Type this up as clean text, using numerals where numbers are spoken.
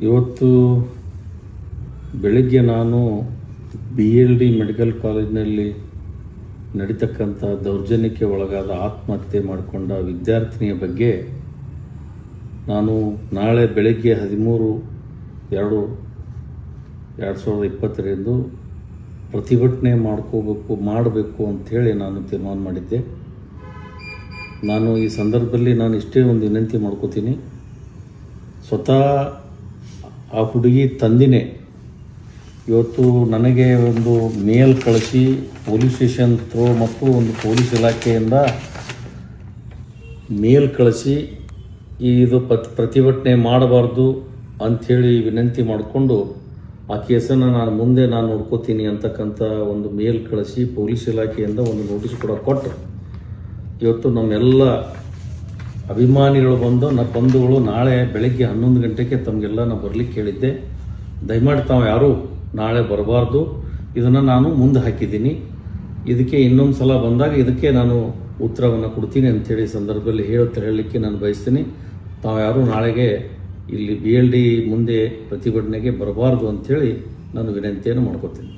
ಇವತ್ತು ಬೆಳಗ್ಗೆ ನಾನು BLD ಮೆಡಿಕಲ್ ಕಾಲೇಜಿನಲ್ಲಿ ನಡೀತಕ್ಕಂಥ ದೌರ್ಜನ್ಯಕ್ಕೆ ಒಳಗಾದ ಆತ್ಮಹತ್ಯೆ ಮಾಡಿಕೊಂಡ ವಿದ್ಯಾರ್ಥಿನಿಯ ಬಗ್ಗೆ ನಾನು ನಾಳೆ ಬೆಳಗ್ಗೆ 13/2/2020 ಪ್ರತಿಭಟನೆ ಮಾಡಬೇಕು ಅಂಥೇಳಿ ನಾನು ತೀರ್ಮಾನ ಮಾಡಿದ್ದೆ. ನಾನು ಈ ಸಂದರ್ಭದಲ್ಲಿ ನಾನು ಇಷ್ಟೇ ಒಂದು ವಿನಂತಿ ಮಾಡ್ಕೋತೀನಿ. ಸ್ವತಃ ಆ ಹುಡುಗಿ ತಂದಿನೇ ಇವತ್ತು ನನಗೆ ಒಂದು ಮೇಲ್ ಕಳಿಸಿ ಪೊಲೀಸ್ ಸ್ಟೇಷನ್ ಥ್ರೂ ಮತ್ತು ಒಂದು ಪೊಲೀಸ್ ಇಲಾಖೆಯಿಂದ ಮೇಲ್ ಕಳಿಸಿ ಇದು ಪ್ರತಿಭಟನೆ ಮಾಡಬಾರ್ದು ಅಂಥೇಳಿ ವಿನಂತಿ ಮಾಡಿಕೊಂಡು ಆ ಕೇಸನ್ನು ನಾನು ನೋಡ್ಕೋತೀನಿ ಅಂತಕ್ಕಂಥ ಒಂದು ಮೇಲ್ ಕಳಿಸಿ ಪೊಲೀಸ್ ಇಲಾಖೆಯಿಂದ ಒಂದು ನೋಟಿಸ್ ಕೂಡ ಕೊಟ್ಟು ಇವತ್ತು ನಮ್ಮೆಲ್ಲ ಅಭಿಮಾನಿಗಳು ಬಂಧುಗಳು ನಾಳೆ ಬೆಳಗ್ಗೆ 11 ಗಂಟೆಗೆ ತಮಗೆಲ್ಲ ನಾನು ಬರಲಿಕ್ಕೆ ಹೇಳಿದ್ದೆ. ದಯಮಾಡಿ ತಾವು ಯಾರೂ ನಾಳೆ ಬರಬಾರ್ದು, ಇದನ್ನು ನಾನು ಮುಂದೆ ಹಾಕಿದ್ದೀನಿ. ಇದಕ್ಕೆ ಇನ್ನೊಂದು ಸಲ ಬಂದಾಗ ಇದಕ್ಕೆ ನಾನು ಉತ್ತರವನ್ನು ಕೊಡ್ತೀನಿ ಅಂಥೇಳಿ ಸಂದರ್ಭದಲ್ಲಿ ಹೇಳಲಿಕ್ಕೆ ನಾನು ಬಯಸ್ತೀನಿ. ತಾವು ಯಾರೂ ನಾಳೆಗೆ ಇಲ್ಲಿ BLD ಮುಂದೆ ಪ್ರತಿಭಟನೆಗೆ ಬರಬಾರ್ದು ಅಂಥೇಳಿ ನಾನು ವಿನಂತಿಯನ್ನು ಮಾಡ್ಕೋತೀನಿ.